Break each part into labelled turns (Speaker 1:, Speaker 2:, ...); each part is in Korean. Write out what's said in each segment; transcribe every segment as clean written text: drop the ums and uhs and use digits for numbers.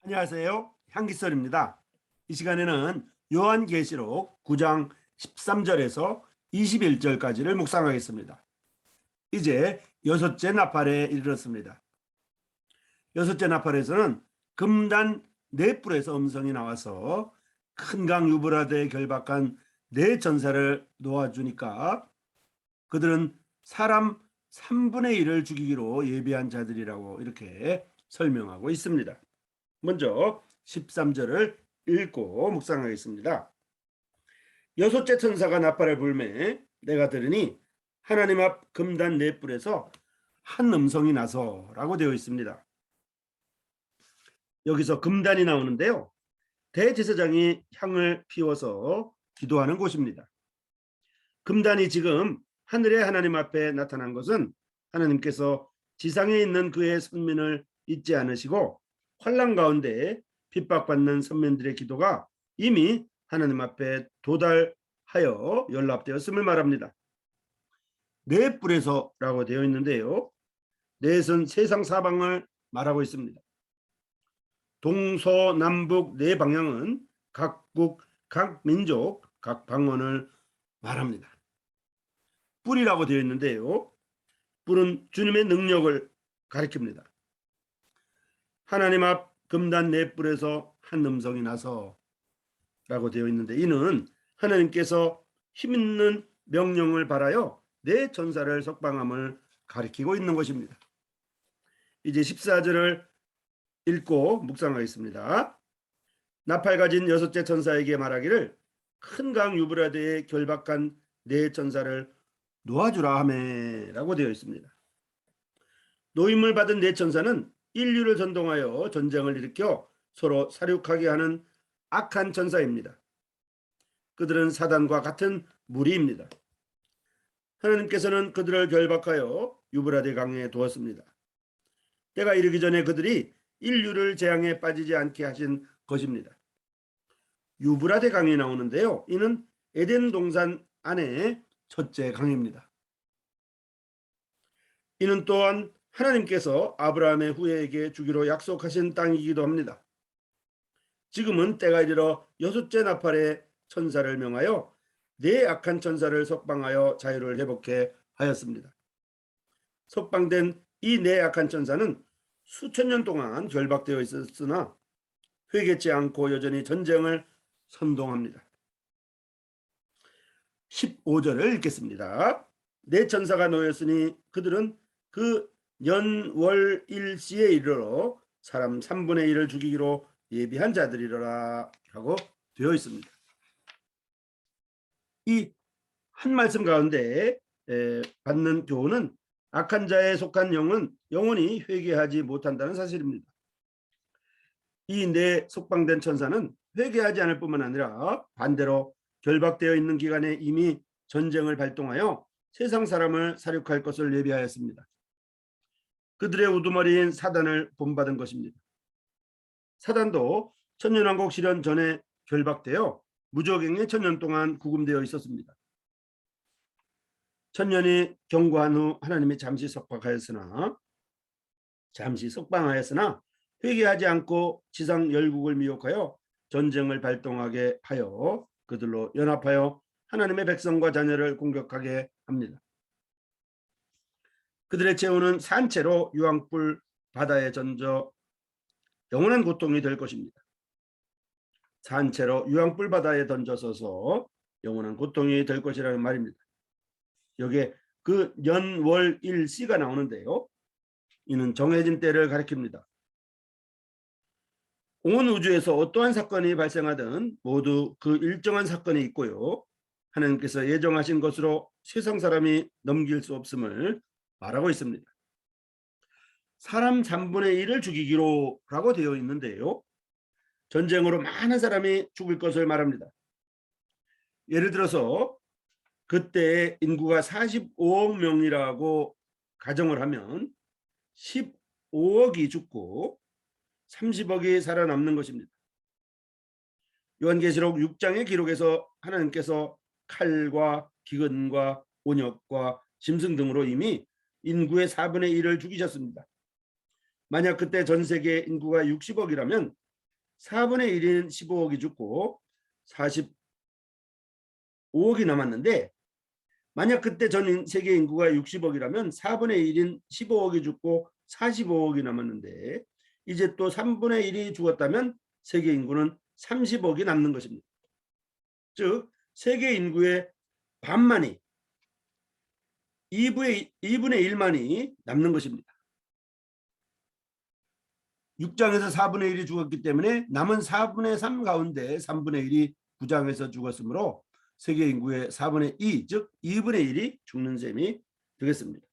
Speaker 1: 안녕하세요. 향기설입니다. 이 시간에는 요한계시록 9장 13절에서 21절까지를 묵상하겠습니다. 이제 여섯째 나팔에 이르렀습니다. 여섯째 나팔에서는 금단 네 뿔에서 음성이 나와서 큰 강 유브라데에 결박한 네 전사를 놓아주니까 그들은 사람 3분의 1을 죽이기로 예비한 자들이라고 이렇게 설명하고 있습니다. 먼저 13절을 읽고 묵상하겠습니다. 여섯째 천사가 나팔을 불매 내가 들으니 하나님 앞 금단 네 뿔에서 한 음성이 나서 라고 되어 있습니다. 여기서 금단이 나오는데요. 대제사장이 향을 피워서 기도하는 곳입니다. 금단이 지금 하늘의 하나님 앞에 나타난 것은 하나님께서 지상에 있는 그의 선민을 잊지 않으시고 환난 가운데 핍박받는 선민들의 기도가 이미 하나님 앞에 도달하여 연락되었음을 말합니다. 네 뿔에서라고 되어 있는데요. 넷은 세상 사방을 말하고 있습니다. 동서남북 네 방향은 각국, 각 민족, 각 방언을 말합니다. 뿔이라고 되어 있는데요. 뿔은 주님의 능력을 가리킵니다. 하나님 앞 금단 네 뿔에서 한 음성이 나서 라고 되어 있는데 이는 하나님께서 힘있는 명령을 발하여 네 전사를 석방함을 가리키고 있는 것입니다. 이제 14절을 읽고 묵상하겠습니다. 나팔 가진 여섯째 천사에게 말하기를 큰 강 유브라데에 결박한 네 천사를 놓아주라 하매 라고 되어 있습니다. 노임을 받은 네 천사는 인류를 선동하여 전쟁을 일으켜 서로 사륙하게 하는 악한 천사입니다. 그들은 사단과 같은 무리입니다. 하나님께서는 그들을 결박하여 유브라데 강에 두었습니다. 때가 이르기 전에 그들이 인류를 재앙에 빠지지 않게 하신 것입니다. 유브라데 강이 나오는데요. 이는 에덴 동산 안에 첫째 강입니다. 이는 또한 하나님께서 아브라함의 후예에게 주기로 약속하신 땅이기도 합니다. 지금은 때가 이르러 여섯째 나팔의 천사를 명하여 네 악한 천사를 석방하여 자유를 회복해 하였습니다. 석방된 이 네 악한 천사는 수천 년 동안 결박되어 있었으나 회개치 않고 여전히 전쟁을 선동합니다. 15절을 읽겠습니다. 네 천사가 놓였으니 그들은 그 연월일시에 이르러 사람 3분의 1을 죽이기로 예비한 자들이라 하고 되어 있습니다. 이 한 말씀 가운데 받는 교훈은 악한 자에 속한 영은 영원히 회개하지 못한다는 사실입니다. 이 네 석방된 천사는 회개하지 않을 뿐만 아니라 반대로 결박되어 있는 기간에 이미 전쟁을 발동하여 세상 사람을 사륙할 것을 예비하였습니다. 그들의 우두머리인 사단을 본받은 것입니다. 사단도 천년왕국 실현 전에 결박되어 무적행에 천년 동안 구금되어 있었습니다. 천년이 경과한 후 하나님이 잠시 석방하였으나 회개하지 않고 지상 열국을 미혹하여 전쟁을 발동하게 하여 그들로 연합하여 하나님의 백성과 자녀를 공격하게 합니다. 그들의 최후는 산채로 유황불 바다에 던져 영원한 고통이 될 것입니다. 산채로 유황불 바다에 던져서서 영원한 고통이 될 것이라는 말입니다. 여기에 그 연월일시가 나오는데요. 이는 정해진 때를 가리킵니다. 온 우주에서 어떠한 사건이 발생하든 모두 그 일정한 사건이 있고요. 하나님께서 예정하신 것으로 세상 사람이 넘길 수 없음을 말하고 있습니다. 사람 3분의 1을 죽이기로 라고 되어 있는데요. 전쟁으로 많은 사람이 죽을 것을 말합니다. 예를 들어서 그때 인구가 45억 명이라고 가정을 하면 15억이 죽고 30억이 살아남는 것입니다. 요한계시록 6장의 기록에서 하나님께서 칼과 기근과 온역과 짐승 등으로 이미 인구의 4분의 1을 죽이셨습니다. 만약 그때 전 세계 인구가 60억이라면 4분의 1인 15억이 죽고 45억이 남았는데, 만약 그때 전 세계 인구가 60억이라면 4분의 1인 15억이 죽고 45억이 남았는데, 이제 또 3분의 1이 죽었다면 세계 인구는 30억이 남는 것입니다. 즉 세계 인구의 반만이, 2분의 1만이 남는 것입니다. 6장에서 4분의 1이 죽었기 때문에 남은 4분의 3 가운데 3분의 1이 부장에서 죽었으므로 세계 인구의 4분의 2, 즉 2분의 1이 죽는 셈이 되겠습니다.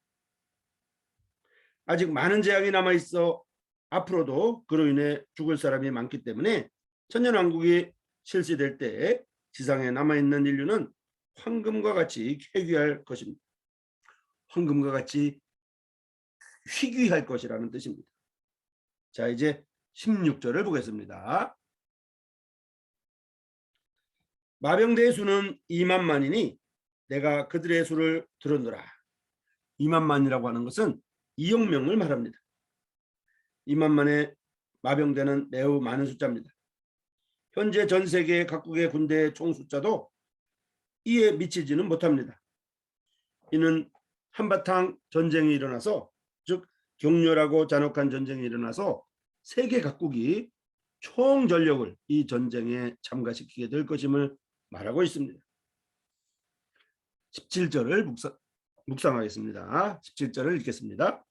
Speaker 1: 아직 많은 재앙이 남아있어 앞으로도 그로 인해 죽을 사람이 많기 때문에 천년왕국이 실시될 때 지상에 남아있는 인류는 황금과 같이 쾌귀할 것입니다. 황금과 같이 희귀할 것이라는 뜻입니다. 자, 이제 16절을 보겠습니다. 마병대의 수는 2만만이니 내가 그들의 수를 들었노라. 2만만이라고 하는 것은 2억 명을 말합니다. 2만만의 마병대는 매우 많은 숫자입니다. 현재 전 세계 각국의 군대의 총 숫자도 이에 미치지는 못합니다. 이는 한바탕 전쟁이 일어나서, 즉 격렬하고 잔혹한 전쟁이 일어나서 세계 각국이 총 전력을 이 전쟁에 참가시키게 될 것임을 말하고 있습니다. 17절을 묵상하겠습니다. 17절을 읽겠습니다.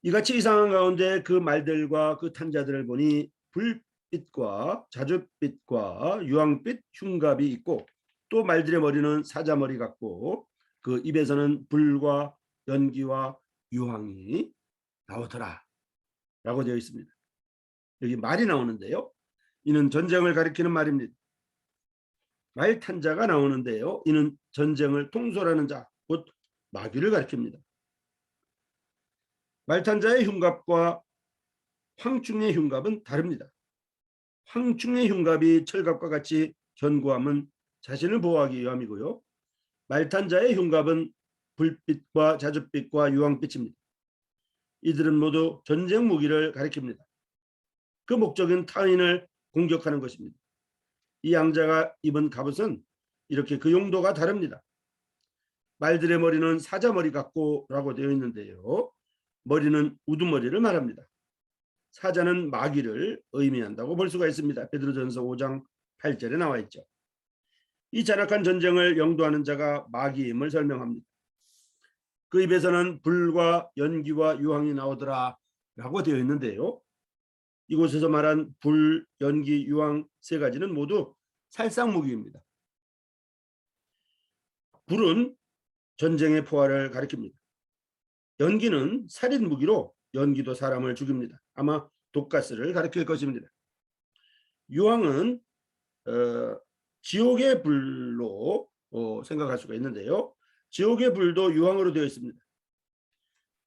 Speaker 1: 이같이 이상한 가운데 그 말들과 그 탄자들을 보니 불빛과 자줏빛과 유황빛 흉갑이 있고, 또 말들의 머리는 사자머리 같고 그 입에서는 불과 연기와 유황이 나오더라 라고 되어 있습니다. 여기 말이 나오는데요, 이는 전쟁을 가리키는 말입니다. 말탄자가 나오는데요, 이는 전쟁을 통솔하는 자, 곧 마귀를 가리킵니다. 말탄자의 흉갑과 황충의 흉갑은 다릅니다. 황충의 흉갑이 철갑과 같이 견고함은 자신을 보호하기 위함이고요, 말탄자의 흉갑은 불빛과 자줏빛과 유황빛입니다. 이들은 모두 전쟁 무기를 가리킵니다. 그 목적은 타인을 공격하는 것입니다. 이 양자가 입은 갑옷은 이렇게 그 용도가 다릅니다. 말들의 머리는 사자머리 같고 라고 되어 있는데요, 머리는 우두머리를 말합니다. 사자는 마귀를 의미한다고 볼 수가 있습니다. 베드로전서 5장 8절에 나와 있죠. 이 잔악한 전쟁을 영도하는 자가 마귀임을 설명합니다. 그 입에서는 불과 연기와 유황이 나오더라 라고 되어 있는데요, 이곳에서 말한 불, 연기, 유황 세 가지는 모두 살상무기입니다. 불은 전쟁의 포화를 가리킵니다. 연기는 살인무기로 연기도 사람을 죽입니다. 아마 독가스를 가리킬 것입니다. 유황은 지옥의 불로 생각할 수가 있는데요, 지옥의 불도 유황으로 되어 있습니다.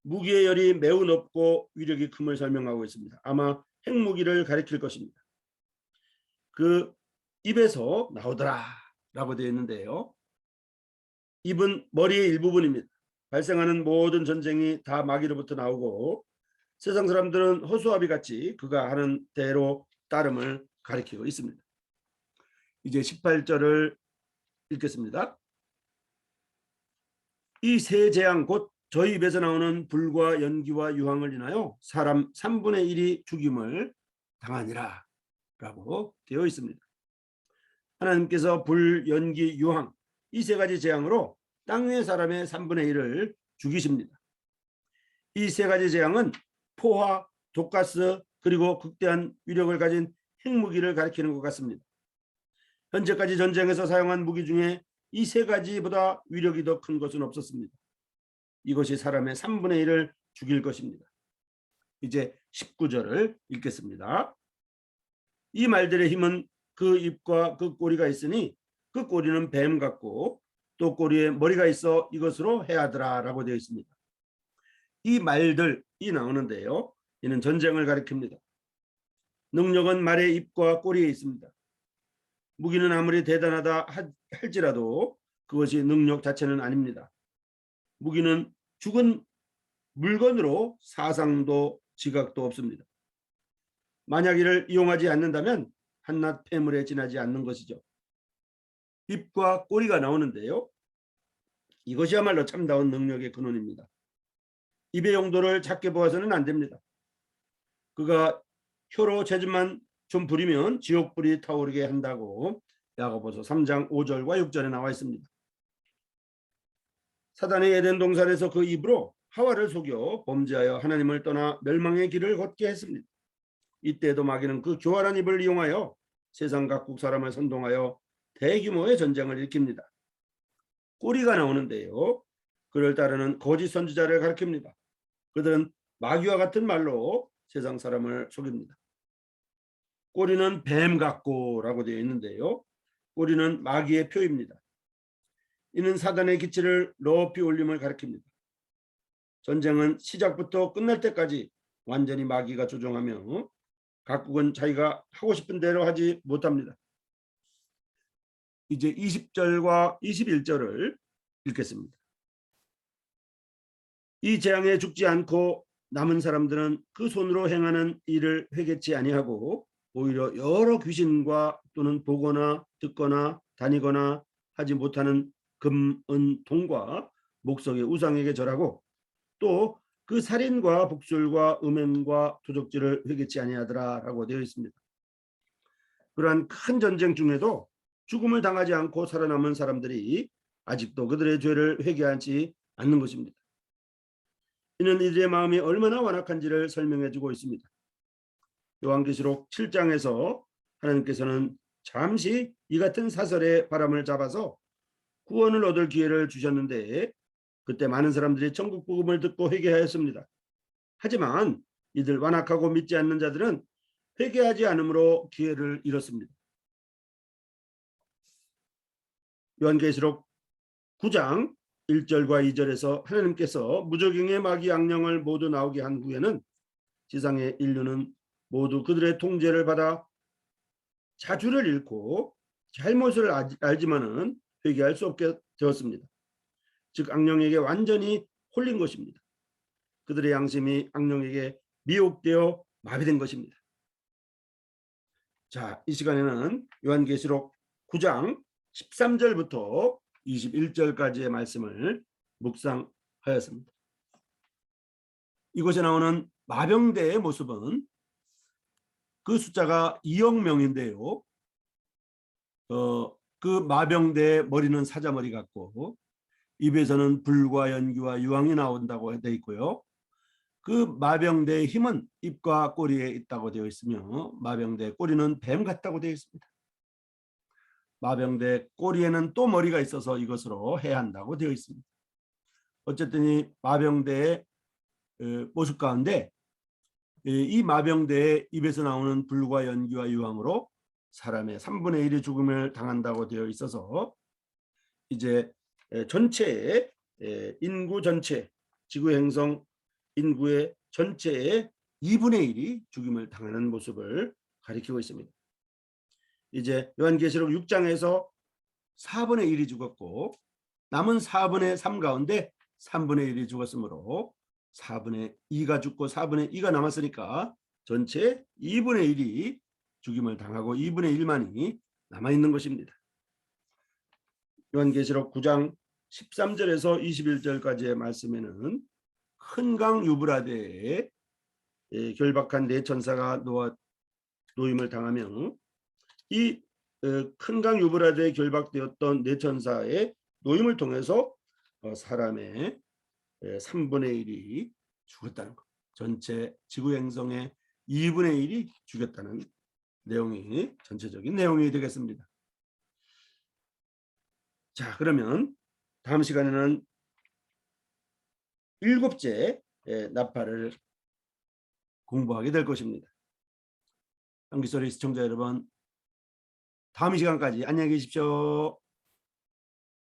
Speaker 1: 무기의 열이 매우 높고 위력이 큼을 설명하고 있습니다. 아마 핵무기를 가리킬 것입니다. 그 입에서 나오더라 라고 되어 있는데요, 입은 머리의 일부분입니다. 발생하는 모든 전쟁이 다 마귀로부터 나오고 세상 사람들은 허수아비 같이 그가 하는 대로 따름을 가리키고 있습니다. 이제 18절을 읽겠습니다. 이 세 재앙 곧 저희 입에서 나오는 불과 연기와 유황을 인하여 사람 3분의 1이 죽임을 당하니라 라고 되어 있습니다. 하나님께서 불, 연기, 유황 이 세 가지 재앙으로 땅 위의 사람의 3분의 1을 죽이십니다. 이 세 가지 재앙은 포화, 독가스 그리고 극대한 위력을 가진 핵무기를 가리키는 것 같습니다. 현재까지 전쟁에서 사용한 무기 중에 이 세 가지보다 위력이 더 큰 것은 없었습니다. 이것이 사람의 3분의 1을 죽일 것입니다. 이제 19절을 읽겠습니다. 이 말들의 힘은 그 입과 그 꼬리가 있으니 그 꼬리는 뱀 같고 또 꼬리에 머리가 있어 이것으로 해하더라 라고 되어 있습니다. 이 말들이 나오는데요, 이는 전쟁을 가리킵니다. 능력은 말의 입과 꼬리에 있습니다. 무기는 아무리 대단하다 할지라도 그것이 능력 자체는 아닙니다. 무기는 죽은 물건으로 사상도 지각도 없습니다. 만약 이를 이용하지 않는다면 한낱 폐물에 지나지 않는 것이죠. 입과 꼬리가 나오는데요. 이것이야말로 참다운 능력의 근원입니다. 입의 용도를 작게 보아서는 안 됩니다. 그가 혀로 재주만 좀 부리면 지옥불이 타오르게 한다고 야고보서 3장 5절과 6절에 나와 있습니다. 사단이 에덴 동산에서 그 입으로 하와를 속여 범죄하여 하나님을 떠나 멸망의 길을 걷게 했습니다. 이때도 마귀는 그 교활한 입을 이용하여 세상 각국 사람을 선동하여 대규모의 전쟁을 일으킵니다. 꼬리가 나오는데요. 그를 따르는 거짓 선지자를 가리킵니다. 그들은 마귀와 같은 말로 세상 사람을 속입니다. 꼬리는 뱀 같고라고 되어 있는데요. 꼬리는 마귀의 표입니다. 이는 사단의 기치를 높이 올림을 가리킵니다. 전쟁은 시작부터 끝날 때까지 완전히 마귀가 조종하며 각국은 자기가 하고 싶은 대로 하지 못합니다. 이제 20절과 21절을 읽겠습니다. 이 재앙에 죽지 않고 남은 사람들은 그 손으로 행하는 일을 회개치 아니하고 오히려 여러 귀신과 또는 보거나 듣거나 다니거나 하지 못하는 금, 은, 동과 목석의 우상에게 절하고 또 그 살인과 복술과 음행과 도적질을 회개치 아니하더라라고 되어 있습니다. 그러한 큰 전쟁 중에도 죽음을 당하지 않고 살아남은 사람들이 아직도 그들의 죄를 회개하지 않는 것입니다. 이는 이들의 마음이 얼마나 완악한지를 설명해주고 있습니다. 요한계시록 7장에서 하나님께서는 잠시 이 같은 사설의 바람을 잡아서 구원을 얻을 기회를 주셨는데 그때 많은 사람들이 천국 복음을 듣고 회개하였습니다. 하지만 이들 완악하고 믿지 않는 자들은 회개하지 않으므로 기회를 잃었습니다. 요한계시록 9장 1절과 2절에서 하나님께서 무저갱의 마귀 악령을 모두 나오게 한 후에는 지상의 인류는 모두 그들의 통제를 받아 자주를 잃고 잘못을 알지만은 회개할 수 없게 되었습니다. 즉 악령에게 완전히 홀린 것입니다. 그들의 양심이 악령에게 미혹되어 마비된 것입니다. 자, 이 시간에는 요한계시록 9장 13절부터 21절까지의 말씀을 묵상하였습니다. 이곳에 나오는 마병대의 모습은 그 숫자가 2억 명인데요. 그 마병대의 머리는 사자머리 같고 입에서는 불과 연기와 유황이 나온다고 되어 있고요. 그 마병대의 힘은 입과 꼬리에 있다고 되어 있으며 마병대의 꼬리는 뱀 같다고 되어 있습니다. 마병대 꼬리에는 또 머리가 있어서 이것으로 해야 한다고 되어 있습니다. 어쨌든 이 마병대의 모습 가운데 이 마병대의 입에서 나오는 불과 연기와 유황으로 사람의 3분의 1이 죽음을 당한다고 되어 있어서 이제 전체의 인구 전체 지구 행성 인구의 전체의 2분의 1이 죽임을 당하는 모습을 가리키고 있습니다. 이제 요한계시록 6장에서 4분의 1이 죽었고 남은 4분의 3 가운데 3분의 1이 죽었으므로 4분의 2가 죽고 4분의 2가 남았으니까 전체 2분의 1이 죽임을 당하고 2분의 1만이 남아있는 것입니다. 요한계시록 9장 13절에서 21절까지의 말씀에는 큰 강 유브라데에 결박한 네 천사가 노임을 당하며 이 큰 강 유브라데에 결박되었던 네 천사의 노임을 통해서 사람의 3분의 1이 죽었다는 것. 전체 지구 행성의 2분의 1이 죽였다는 내용이 전체적인 내용이 되겠습니다. 자, 그러면 다음 시간에는 7째 나팔을 공부하게 될 것입니다. 한기소리 시청자 여러분, 다음 시간까지 안녕히 계십시오.